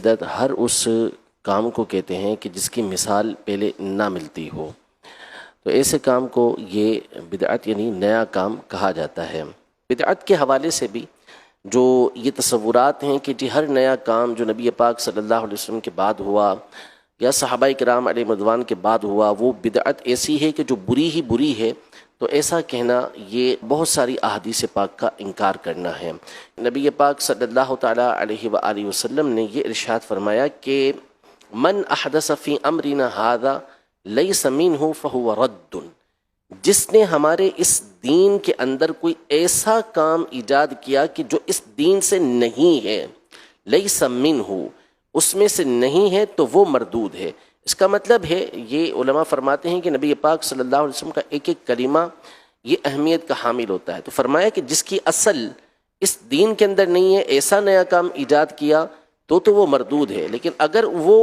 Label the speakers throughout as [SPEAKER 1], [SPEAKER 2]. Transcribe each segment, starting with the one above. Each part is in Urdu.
[SPEAKER 1] بدعت ہر اس کام کو کہتے ہیں کہ جس کی مثال پہلے نہ ملتی ہو، تو ایسے کام کو یہ بدعت یعنی نیا کام کہا جاتا ہے۔ بدعت کے حوالے سے بھی جو یہ تصورات ہیں کہ جی ہر نیا کام جو نبی پاک صلی اللہ علیہ وسلم کے بعد ہوا یا صحابہ کرام علیہ رضوان کے بعد ہوا، وہ بدعت ایسی ہے کہ جو بری ہی بری ہے، تو ایسا کہنا یہ بہت ساری احادیث پاک کا انکار کرنا ہے۔ نبی پاک صلی اللہ تعالیٰ علیہ وآلہ وسلم نے یہ ارشاد فرمایا کہ من احدث فی امرنا ھذا لیس منہ فہو رد، جس نے ہمارے اس دین کے اندر کوئی ایسا کام ایجاد کیا کہ جو اس دین سے نہیں ہے، لیس منہ، اس میں سے نہیں ہے، تو وہ مردود ہے۔ اس کا مطلب ہے، یہ علماء فرماتے ہیں کہ نبی پاک صلی اللہ علیہ وسلم کا ایک ایک کلمہ یہ اہمیت کا حامل ہوتا ہے۔ تو فرمایا کہ جس کی اصل اس دین کے اندر نہیں ہے، ایسا نیا کام ایجاد کیا تو وہ مردود ہے۔ لیکن اگر وہ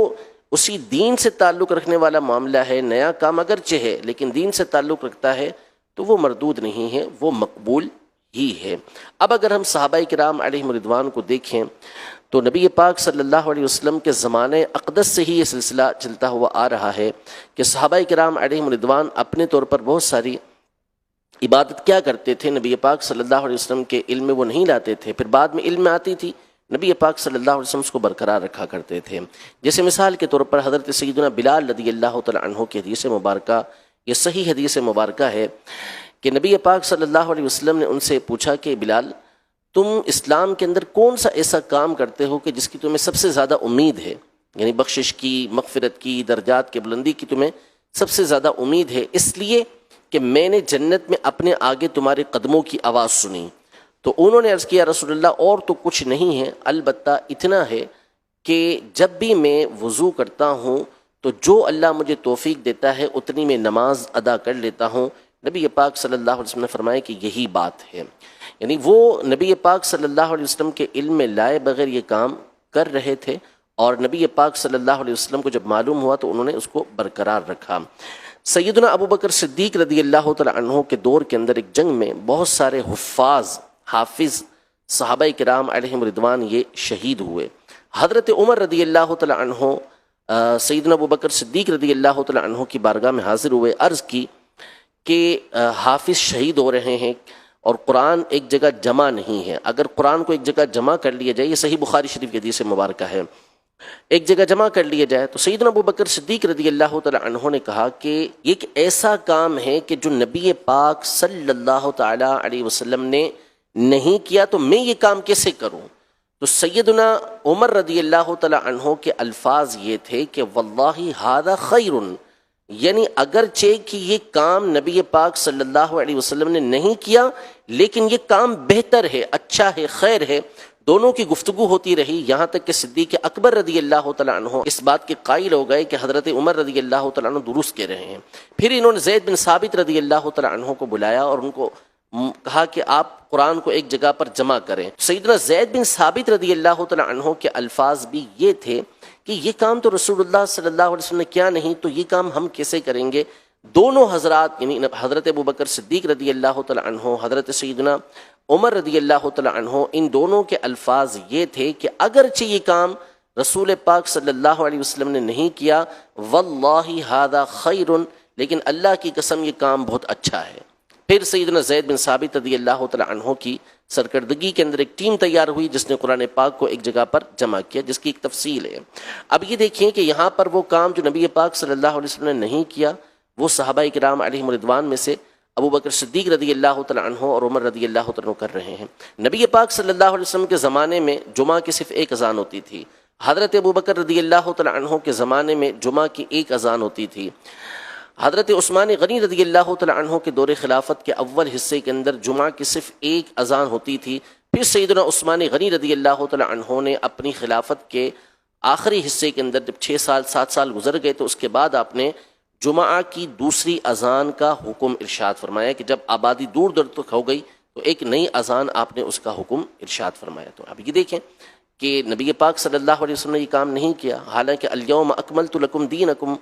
[SPEAKER 1] اسی دین سے تعلق رکھنے والا معاملہ ہے، نیا کام اگرچہ ہے لیکن دین سے تعلق رکھتا ہے، تو وہ مردود نہیں ہے، وہ مقبول ہی ہے۔ اب اگر ہم صحابہ کرام علیہم رضوان کو دیکھیں تو نبی پاک صلی اللہ علیہ وسلم کے زمانے اقدس سے ہی یہ سلسلہ چلتا ہوا آ رہا ہے کہ صحابہ کرام علیہم رضوان اپنے طور پر بہت ساری عبادت کیا کرتے تھے، نبی پاک صلی اللہ علیہ وسلم کے علم میں وہ نہیں لاتے تھے، پھر بعد میں علم میں آتی تھی، نبی پاک صلی اللہ علیہ وسلم اس کو برقرار رکھا کرتے تھے۔ جیسے مثال کے طور پر حضرت سیدنا بلال رضی اللہ تعالی عنہ کی حدیث مبارکہ، یہ صحیح حدیث مبارکہ ہے کہ نبی پاک صلی اللہ علیہ وسلم نے ان سے پوچھا کہ بلال، تم اسلام کے اندر کون سا ایسا کام کرتے ہو کہ جس کی تمہیں سب سے زیادہ امید ہے، یعنی بخشش کی، مغفرت کی، درجات کی بلندی کی تمہیں سب سے زیادہ امید ہے، اس لیے کہ میں نے جنت میں اپنے آگے تمہارے قدموں کی آواز سنی۔ تو انہوں نے عرض کیا رسول اللہ، اور تو کچھ نہیں ہے، البتہ اتنا ہے کہ جب بھی میں وضو کرتا ہوں تو جو اللہ مجھے توفیق دیتا ہے اتنی میں نماز ادا کر لیتا ہوں۔ نبی پاک صلی اللہ علیہ وسلم نے فرمایا کہ یہی بات ہے، یعنی وہ نبی پاک صلی اللہ علیہ وسلم کے علم میں لائے بغیر یہ کام کر رہے تھے، اور نبی پاک صلی اللہ علیہ وسلم کو جب معلوم ہوا تو انہوں نے اس کو برقرار رکھا۔ سیدنا ابو بکر صدیق رضی اللہ تعالی عنہ کے دور کے اندر ایک جنگ میں بہت سارے حافظ صحابہ کرام علیہم رضوان یہ شہید ہوئے۔ حضرت عمر رضی اللہ تعالی عنہ سیدنا ابو بکر صدیق رضی اللہ تعالی عنہ کی بارگاہ میں حاضر ہوئے، عرض کی کہ حافظ شہید ہو رہے ہیں اور قرآن ایک جگہ جمع نہیں ہے، اگر قرآن کو ایک جگہ جمع کر لیا جائے، یہ صحیح بخاری شریف کی حدیث مبارکہ ہے، ایک جگہ جمع کر لیا جائے، تو سیدنا ابو بکر صدیق رضی اللہ تعالی عنہ نے کہا کہ یہ ایک ایسا کام ہے کہ جو نبی پاک صلی اللہ تعالی علیہ وسلم نے نہیں کیا، تو میں یہ کام کیسے کروں؟ تو سیدنا عمر رضی اللہ تعالی عنہ کے الفاظ یہ تھے کہ واللہ ھذا خیر، یعنی اگرچہ کہ یہ کام نبی پاک صلی اللہ علیہ وسلم نے نہیں کیا لیکن یہ کام بہتر ہے، اچھا ہے، خیر ہے۔ دونوں کی گفتگو ہوتی رہی، یہاں تک کہ صدیق اکبر رضی اللہ تعالیٰ عنہ اس بات کے قائل ہو گئے کہ حضرت عمر رضی اللہ تعالیٰ عنہ درست کہہ رہے ہیں۔ پھر انہوں نے زید بن ثابت رضی اللہ تعالیٰ عنہ کو بلایا اور ان کو کہا کہ آپ قرآن کو ایک جگہ پر جمع کریں۔ سیدنا زید بن ثابت رضی اللہ تعالیٰ عنہ کے الفاظ بھی یہ تھے کہ یہ کام تو رسول اللہ صلی اللہ علیہ وسلم نے کیا نہیں، تو یہ کام ہم کیسے کریں گے؟ دونوں حضرات یعنی حضرت ابو بکر صدیق رضی اللہ تعالیٰ عنہ، حضرت سیدنا عمر رضی اللہ تعالیٰ عنہ، ان دونوں کے الفاظ یہ تھے کہ اگرچہ یہ کام رسول پاک صلی اللہ علیہ وسلم نے نہیں کیا، واللہ ھذا خیر، لیکن اللہ کی قسم یہ کام بہت اچھا ہے۔ پھر سیدنا زید بن ثابت رضی اللہ تعالیٰ عنہ کی سرکردگی کے اندر ایک ٹیم تیار ہوئی جس نے قرآن پاک کو ایک جگہ پر جمع کیا، جس کی ایک تفصیل ہے۔ اب یہ دیکھیں کہ یہاں پر وہ کام جو نبی پاک صلی اللہ علیہ وسلم نے نہیں کیا، وہ صحابہ کرام علیہم رضوان میں سے ابو بکر صدیق رضی اللہ تعالیٰ عنہ اور عمر رضی اللہ تعالیٰ عنہ کر رہے ہیں۔ نبی پاک صلی اللہ علیہ وسلم کے زمانے میں جمعہ کی صرف ایک اذان ہوتی تھی، حضرت ابو بکر رضی اللہ تعالیٰ عنہ کے زمانے میں جمعہ کی ایک اذان ہوتی تھی، حضرت عثمان غنی رضی اللہ تعالیٰ عنہ کے دور خلافت کے اول حصے کے اندر جمعہ کی صرف ایک اذان ہوتی تھی۔ پھر سیدنا عثمان غنی رضی اللہ تعالیٰ عنہ نے اپنی خلافت کے آخری حصے کے اندر جب 6 سال گزر گئے تو اس کے بعد آپ نے جمعہ کی دوسری اذان کا حکم ارشاد فرمایا کہ جب آبادی دور دور تک ہو گئی تو ایک نئی اذان آپ نے اس کا حکم ارشاد فرمایا۔ تو اب یہ دیکھیں کہ نبی پاک صلی اللہ علیہ وسلم نے یہ کام نہیں کیا، حالانکہ الیوم اکملت لکم دینکم،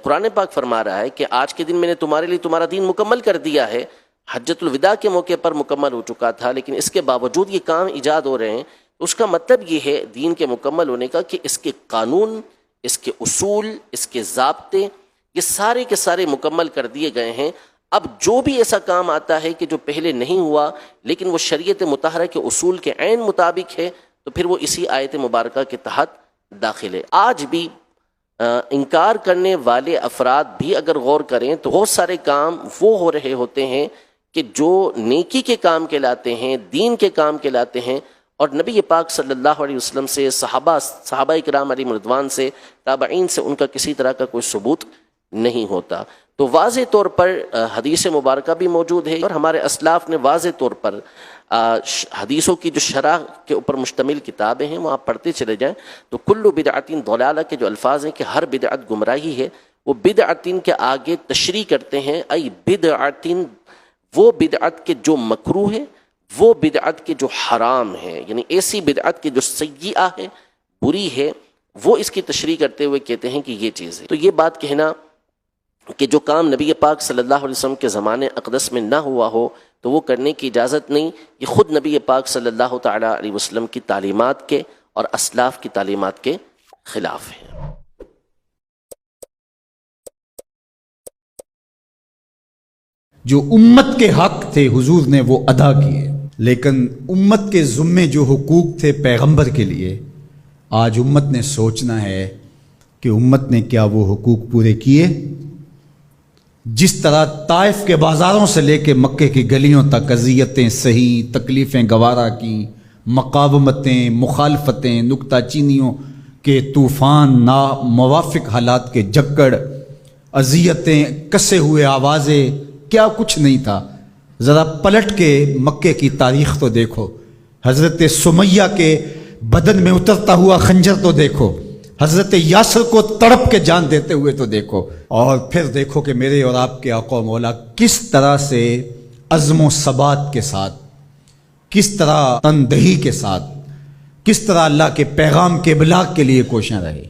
[SPEAKER 1] قرآن پاک فرما رہا ہے کہ آج کے دن میں نے تمہارے لیے تمہارا دین مکمل کر دیا ہے۔ حجۃ الوداع کے موقع پر مکمل ہو چکا تھا، لیکن اس کے باوجود یہ کام ایجاد ہو رہے ہیں۔ اس کا مطلب یہ ہے دین کے مکمل ہونے کا کہ اس کے قانون، اس کے اصول، اس کے ضابطے، یہ سارے کے سارے مکمل کر دیے گئے ہیں۔ اب جو بھی ایسا کام آتا ہے کہ جو پہلے نہیں ہوا لیکن وہ شریعت مطہرہ کے اصول کے عین مطابق ہے، تو پھر وہ اسی آیت مبارکہ کے تحت داخل ہے۔ آج بھی انکار کرنے والے افراد بھی اگر غور کریں تو بہت سارے کام وہ ہو رہے ہوتے ہیں کہ جو نیکی کے کام کہلاتے ہیں، دین کے کام کہلاتے ہیں، اور نبی پاک صلی اللہ علیہ وسلم سے، صحابہ کرام علیہم رضوان سے، تابعین سے ان کا کسی طرح کا کوئی ثبوت نہیں ہوتا۔ تو واضح طور پر حدیث مبارکہ بھی موجود ہے، اور ہمارے اسلاف نے واضح طور پر حدیثوں کی جو شرح کے اوپر مشتمل کتابیں ہیں وہ آپ پڑھتے چلے جائیں تو کل بدعت ضلالہ کے جو الفاظ ہیں کہ ہر بدعت گمراہی ہے، وہ بدعت کے آگے تشریح کرتے ہیں، ای بدعت، وہ بدعت کے جو مکروہ ہے، وہ بدعت کے جو حرام ہے، یعنی ایسی بدعت کے جو سیئہ ہے، بری ہے، وہ اس کی تشریح کرتے ہوئے کہتے ہیں کہ یہ چیز ہے۔ تو یہ بات کہنا کہ جو کام نبی پاک صلی اللہ علیہ وسلم کے زمانے اقدس میں نہ ہوا ہو تو وہ کرنے کی اجازت نہیں، یہ خود نبی پاک صلی اللہ تعالیٰ علیہ وسلم کی تعلیمات کے اور اسلاف کی تعلیمات کے خلاف ہے۔
[SPEAKER 2] جو امت کے حق تھے حضور نے وہ ادا کیے، لیکن امت کے ذمے جو حقوق تھے پیغمبر کے لیے، آج امت نے سوچنا ہے کہ امت نے کیا وہ حقوق پورے کیے؟ جس طرح طائف کے بازاروں سے لے کے مکے کی گلیوں تک اذیتیں سہی، تکلیفیں گوارا کی، مقاومتیں، مخالفتیں، نکتہ چینیوں کے طوفان، ناموافق حالات کے جکڑ، اذیتیں، کسے ہوئے آوازیں، کیا کچھ نہیں تھا۔ ذرا پلٹ کے مکے کی تاریخ تو دیکھو، حضرت سمیہ کے بدن میں اترتا ہوا خنجر تو دیکھو، حضرت یاسر کو تڑپ کے جان دیتے ہوئے تو دیکھو، اور پھر دیکھو کہ میرے اور آپ کے آقا و مولا کس طرح سے عزم و ثبات کے ساتھ، کس طرح تندہی کے ساتھ، کس طرح اللہ کے پیغام کے ابلاغ کے لیے کوشاں رہے۔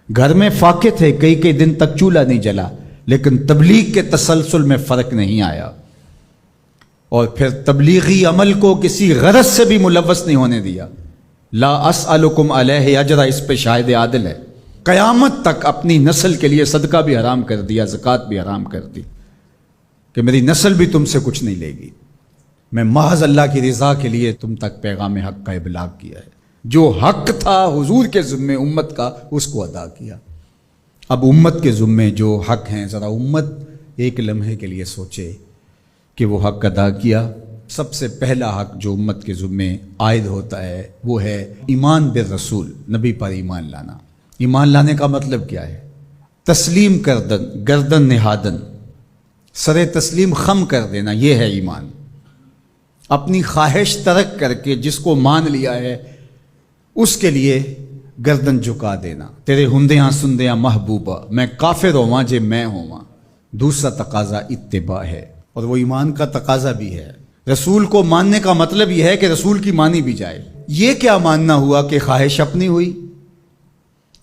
[SPEAKER 2] گھر میں فاقے تھے، کئی دن تک چولہا نہیں جلا، لیکن تبلیغ کے تسلسل میں فرق نہیں آیا، اور پھر تبلیغی عمل کو کسی غرض سے بھی ملوث نہیں ہونے دیا۔ لا اسألکم علیہ اجرا، اس پہ شاہد عادل ہے۔ قیامت تک اپنی نسل کے لیے صدقہ بھی حرام کر دیا، زکوٰۃ بھی حرام کر دی کہ میری نسل بھی تم سے کچھ نہیں لے گی، میں محض اللہ کی رضا کے لیے تم تک پیغام حق کا ابلاغ کیا ہے۔ جو حق تھا حضور کے ذمے امت کا، اس کو ادا کیا۔ اب امت کے ذمے جو حق ہیں، ذرا امت ایک لمحے کے لیے سوچے کہ وہ حق ادا کیا۔ سب سے پہلا حق جو امت کے ذمے عائد ہوتا ہے وہ ہے ایمان بالرسول، نبی پر ایمان لانا۔ ایمان لانے کا مطلب کیا ہے؟ تسلیم کردن، گردن نہادن، سر تسلیم خم کر دینا، یہ ہے ایمان۔ اپنی خواہش ترک کر کے جس کو مان لیا ہے اس کے لیے گردن جھکا دینا۔ تیرے ہندیاں سندیاں محبوبہ، میں کافر ہواں جے میں ہواں۔ دوسرا تقاضا اتباع ہے، اور وہ ایمان کا تقاضا بھی ہے۔ رسول کو ماننے کا مطلب یہ ہے کہ رسول کی مانی بھی جائے۔ یہ کیا ماننا ہوا کہ خواہش اپنی ہوئی،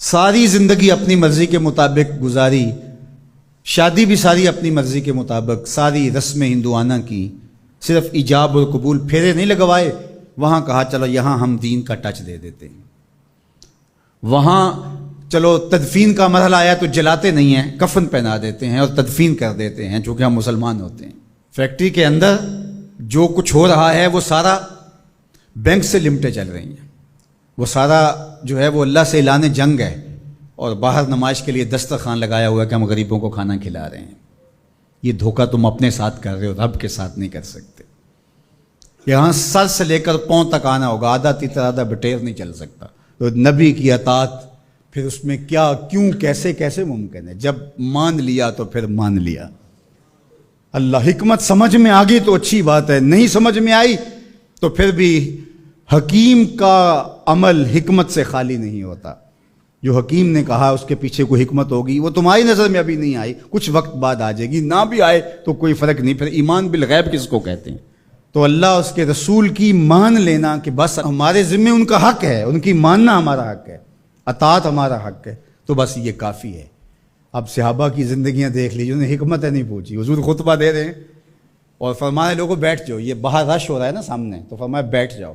[SPEAKER 2] ساری زندگی اپنی مرضی کے مطابق گزاری، شادی بھی ساری اپنی مرضی کے مطابق، ساری رسمیں ہندوانہ کی، صرف ایجاب اور قبول، پھیرے نہیں لگوائے، وہاں کہا چلو یہاں ہم دین کا ٹچ دے دیتے ہیں، وہاں چلو تدفین کا مرحلہ آیا تو جلاتے نہیں ہیں، کفن پہنا دیتے ہیں اور تدفین کر دیتے ہیں چونکہ ہم مسلمان ہوتے ہیں۔ فیکٹری کے اندر جو کچھ ہو رہا ہے وہ سارا بینک سے لمٹیں چل رہی ہیں، وہ سارا جو ہے وہ اللہ سے اعلان جنگ ہے، اور باہر نمائش کے لیے دسترخوان لگایا ہوا ہے کہ ہم غریبوں کو کھانا کھلا رہے ہیں۔ یہ دھوکہ تم اپنے ساتھ کر رہے ہو، رب کے ساتھ نہیں کر سکتے۔ یہاں سر سے لے کر پاؤں تک آنا ہوگا، آدھا تیتر آدھا بٹیر نہیں چل سکتا۔ تو نبی کی اطاعت پھر اس میں کیا، کیوں، کیسے ممکن ہے؟ جب مان لیا تو پھر مان لیا۔ اللہ حکمت سمجھ میں آ گئی تو اچھی بات ہے، نہیں سمجھ میں آئی تو پھر بھی حکیم کا عمل حکمت سے خالی نہیں ہوتا۔ جو حکیم نے کہا اس کے پیچھے کوئی حکمت ہوگی، وہ تمہاری نظر میں ابھی نہیں آئی، کچھ وقت بعد آ جائے گی، نہ بھی آئے تو کوئی فرق نہیں۔ پھر ایمان بالغیب کس کو کہتے ہیں؟ تو اللہ اس کے رسول کی مان لینا کہ بس ہمارے ذمے ان کا حق ہے، ان کی ماننا ہمارا حق ہے، اطاعت ہمارا حق ہے، تو بس یہ کافی ہے۔ اب صحابہ کی زندگیاں دیکھ لیجیے، انہیں حکمت ہے نہیں پوچھی۔ حضور خطبہ دے رہے ہیں اور فرمایا لوگوں بیٹھ جاؤ، یہ باہر رش ہو رہا ہے نا سامنے، تو فرمایا بیٹھ جاؤ۔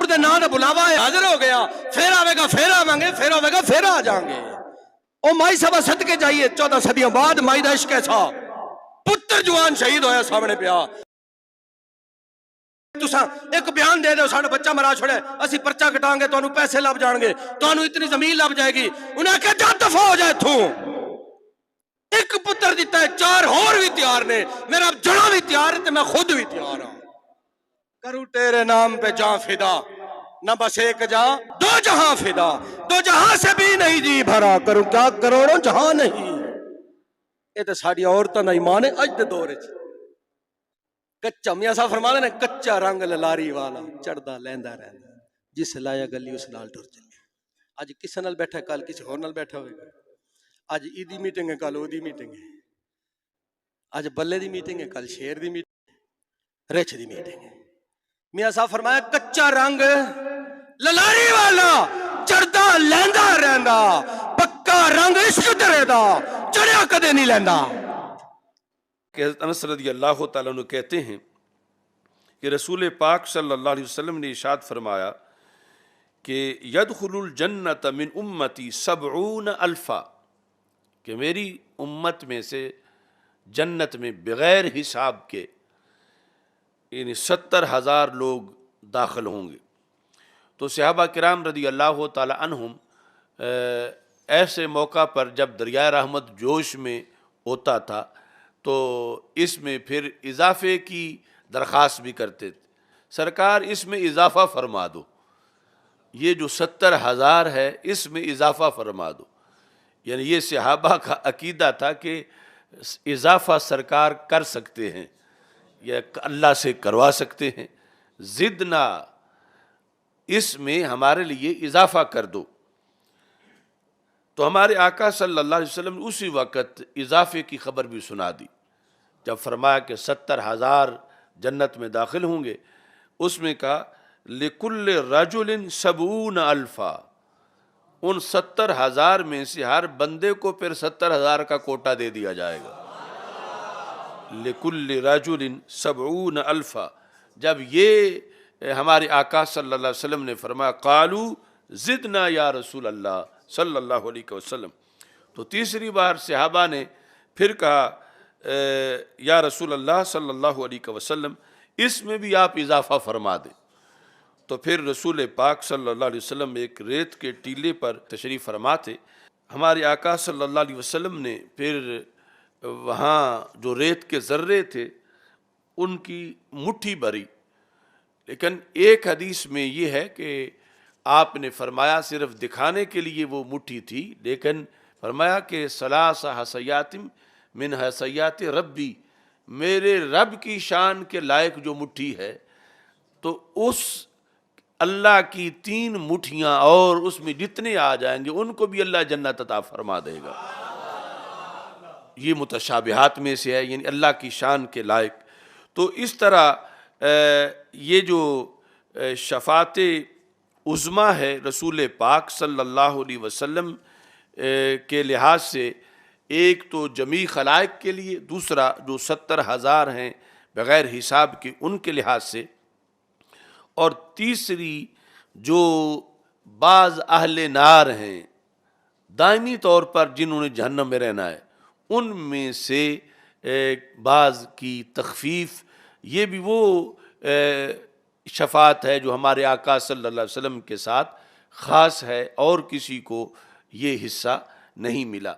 [SPEAKER 3] ਉਹਦੇ ਨਾਂ ਦਾ ਬੁਲਾਵਾ ਹੈ, ਹਾਜ਼ਰ ਹੋ ਗਿਆ, ਫਿਰ ਆਵੇਗਾ ਫਿਰ ਆਵਾਂਗੇ, ਫਿਰ ਹੋਵੇਗਾ ਫਿਰ ਆ ਜਾਾਂਗੇ। ਉਹ ਮਾਈ ਸਭਾ ਸਦਕੇ ਜਾਈਏ, 14 ਸਦੀਆਂ ਬਾਅਦ ਮਾਈ ਦਾ ਇਸ਼ਕ ਐਸਾ, ਪੁੱਤਰ ਜਵਾਨ ਸ਼ਹੀਦ ਹੋਇਆ ਸਾਹਮਣੇ ਪਿਆ। ਤੁਸੀਂ ਇੱਕ ਬਿਆਨ ਦੇ ਦਿਓ ਸਾਡਾ ਬੱਚਾ ਮਰਾ ਛੋੜਿਆ, ਅਸੀਂ ਪਰਚਾ ਕਟਾਂਗੇ, ਤੁਹਾਨੂੰ ਪੈਸੇ ਲੱਭ ਜਾਣਗੇ, ਤੁਹਾਨੂੰ ਇਤਨੀ ਜ਼ਮੀਨ ਲੱਭ ਜਾਏਗੀ। ਉਹਨੇ ਆਖਿਆ ਜਾ ਦਫਾ ਹੋ ਜਾ ਇੱਥੋਂ। ਇੱਕ ਪੁੱਤਰ ਦਿੱਤਾ ਹੈ, 4 ਹੋਰ ਵੀ ਤਿਆਰ ਨੇ, ਮੇਰਾ ਜਣਾ ਵੀ ਤਿਆਰ ਹੈ ਤੇ ਮੈਂ ਖੁਦ ਵੀ ਤਿਆਰ ਹਾਂ। کروں تیرے نام پہ جاں فدا، نہ بس ایک جاں 2 جہاں فدا، 2 جہاں سے بھی نہیں جی بھرا، کروں کیا کروڑوں جہاں نہیں۔ یہ تو ساری عورتوں کا ایمان ہے اج دے دور وچ۔ کچا میاں صاحب فرماندے نے کچا رنگ للاری والا چڑھدا لیندا رہندا، جس لایا گلی اس نال ٹر چلے۔ اج کس نال بیٹھا ہے، کل کسی ہور نال بیٹھا ہوئے گا۔ اج ایدی میٹنگ ہے، کل اودی میٹنگ ہے، اج بلے دی میٹنگ ہے، کل شیر دی میٹنگ ہے، رچ دی میٹنگ ہے۔ میاں صاحب فرمایا کچا رنگ للاری والا چڑھدا لیندا رہندا، پکا رنگ عشق تیرے دا چڑھیا کدے نہیں لیندا۔
[SPEAKER 4] کہ حضرت انس رضی اللہ تعالیٰ عنہ کہتے ہیں کہ رسول پاک صلی اللہ علیہ وسلم نے ارشاد فرمایا کہ یدخل الجنت من امتی 70 الفا، کہ میری امت میں سے جنت میں بغیر حساب کے یعنی 70,000 لوگ داخل ہوں گے۔ تو صحابہ کرام رضی اللہ تعالی عنہم ایسے موقع پر جب دریائے رحمت جوش میں ہوتا تھا تو اس میں پھر اضافے کی درخواست بھی کرتے تھے، سرکار اس میں اضافہ فرما دو، یہ جو 70,000 ہے اس میں اضافہ فرما دو۔ یعنی یہ صحابہ کا عقیدہ تھا کہ اضافہ سرکار کر سکتے ہیں یا اللہ سے کروا سکتے ہیں، زدنا اس میں ہمارے لیے اضافہ کر دو۔ تو ہمارے آقا صلی اللہ علیہ وسلم نے اسی وقت اضافے کی خبر بھی سنا دی، جب فرمایا کہ 70,000 جنت میں داخل ہوں گے، اس میں کہا لِكُلِّ رَجُلٍ 70 الفا، ان 70,000 میں سے ہر بندے کو پھر 70,000 کا کوٹا دے دیا جائے گا۔ لِكُلِّ رَجُلٍ 70 الفا، جب یہ ہمارے آقا صلی اللہ علیہ وسلم نے فرمایا قالوا زدنا یا رسول اللہ صلی اللہ علیہ وسلم، تو تیسری بار صحابہ نے پھر کہا یا رسول اللہ صلی اللہ علیہ وسلم اس میں بھی آپ اضافہ فرما دیں۔ تو پھر رسول پاک صلی اللہ علیہ وسلم ایک ریت کے ٹیلے پر تشریف فرما تھے، ہمارے آقا صلی اللہ علیہ وسلم نے پھر وہاں جو ریت کے ذرے تھے ان کی مٹھی بھری، لیکن ایک حدیث میں یہ ہے کہ آپ نے فرمایا صرف دکھانے کے لیے وہ مٹھی تھی، لیکن فرمایا کہ ثلاث حصیات من حصیات ربی، میرے رب کی شان کے لائق جو مٹھی ہے، تو اس اللہ کی 3 مٹھیاں اور اس میں جتنے آ جائیں گے ان کو بھی اللہ جنت عطا فرما دے گا۔ یہ متشابہات میں سے ہے، یعنی اللہ کی شان کے لائق۔ تو اس طرح یہ جو شفاعت عظمی ہے رسول پاک صلی اللہ علیہ وسلم کے لحاظ سے، ایک تو جمیع خلائق کے لیے، دوسرا جو 70,000 ہیں بغیر حساب کے ان کے لحاظ سے، اور تیسری جو بعض اہل نار ہیں دائمی طور پر جنہوں نے جہنم میں رہنا ہے، ان میں سے بعض کی تخفیف، یہ بھی وہ شفاعت ہے جو ہمارے آقا صلی اللہ علیہ وسلم کے ساتھ خاص ہے، اور کسی کو یہ حصہ نہیں ملا۔